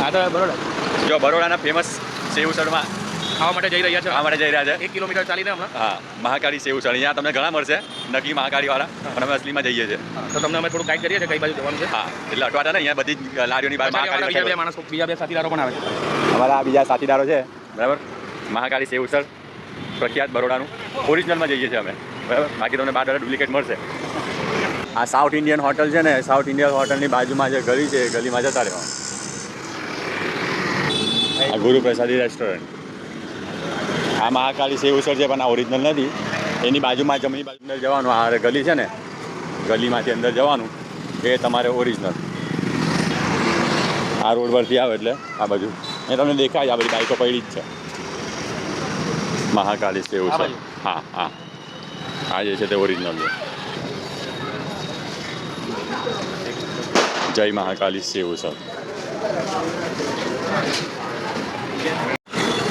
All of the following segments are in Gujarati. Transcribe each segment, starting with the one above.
હા તો બરોડા. જો બરોડાના ફેમસ સેવ ઉસળમાં ખાવા માટે જઈ રહ્યા છે. ખાવા માટે જઈ રહ્યા છે. 1 કિલોમીટર ચાલીને હમણાં. હા, મહાકાળી સેવ ઉસળ અહીંયા તમને ઘણા મળશે, નકલી મહાકાળીવાળા, પણ અમે અસલીમાં જઈએ છીએ. તો તમને અમે થોડું ગાઈડ કરીએ છીએ કઈ બાજુ જવાનું છે. હા, એટલે અટવાટા ને અહીંયા બધી જ લારીઓની બહાર મહાકાળી બીજા બે માણસો, બીજા બે સાથીદારો પણ આવે છે. અમારા બીજા સાથીદારો છે, બરાબર. મહાકાળી સેવ ઉસળ પ્રખ્યાત બરોડાનું ઓરિજિનલમાં જઈએ છીએ અમે, બરાબર. બાકી તમને બાર ડુપ્લિકેટ મળશે. આ સાઉથ ઇન્ડિયન હોટલ છે ને, સાઉથ ઇન્ડિયન હોટલની બાજુમાં જે ગલી છે, ગલીમાં જતા રહેવાનું. આ ગુરુપ્રસાદી રેસ્ટોરન્ટ. આ મહાકાળી સેવ ઉસળ છે, પણ આ ઓરિજિનલ નથી. એની બાજુમાં જમણી બાજુ અંદર જવાનું. આ ગલી છે ને, ગલીમાંથી અંદર જવાનું, એ તમારે ઓરિજિનલ. આ રોડ પરથી આવે એટલે આ બાજુ એ તમને દેખાય, આ બધી બાઈકો પડી જ છે. મહાકાળી સેવ ઉસળ. હા હા, આ જે છે તે ઓરિજિનલ છે. જય મહાકાળી સેવ ઉસળ.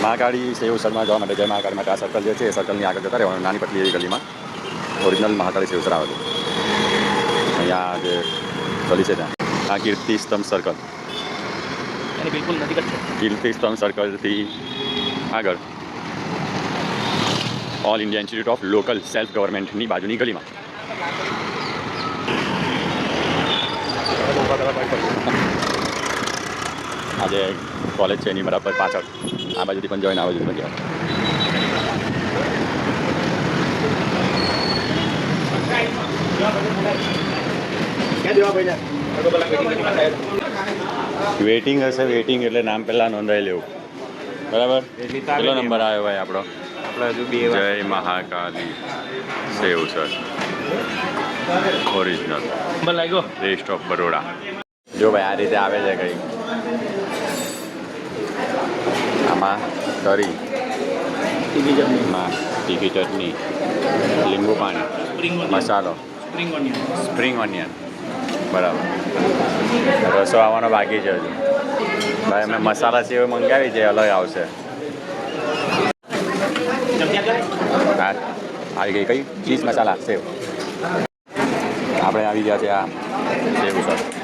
મહાકાળી સેવ ઉસળમાં જવા માટે, જય મહાકાળી માટે આ સર્કલ જે છે એ સર્કલની આગળ જતા રહેવાનું. નાની પતલી એવી ગલીમાં ઓરિજિનલ મહાકાળી સેવ ઉસળ આવે છે. અહીંયા જે ગલી છે ત્યાં આ કીર્તિ સ્તંભ સર્કલ, એની બિલકુલ નજીક જ છે. કીર્તિ સ્તંભ સર્કલથી આગળ All India Institute of Local Self ગવર્મેન્ટની બાજુની ગલીમાં. આ જે કોલેજ છે એની બરાબર પાછળ આ બાજુથી પણ જોઈને આ બાજુથી પણ વેઇટિંગ હશે. વેઇટિંગ એટલે નામ પહેલાં નોંધાઈ લેવું, બરાબર. કેટલો નંબર આવ્યો ભાઈ આપણો? જય મહાકાળી સેવ ઉસળ ઓરિજિનલ નંબર લાગ્યો. Rest of Baroda. જો ભાઈ આ રીતે આવે છે કંઈ. આમાં તરી, તીખી ચટણી, લીંબુ પાણી, મસાલો, સ્પ્રિંગ ઓનિયન, બરાબર. રસો આવવાનો બાકી છે હજુ. ભાઈ અમે મસાલા સેવ મંગાવી છે, અલગ આવશે. હા, આવી ગઈ કઈ ચીઝ મસાલા સેવ. આપણે આવી ગયા છે આ સેવ ઉસળ.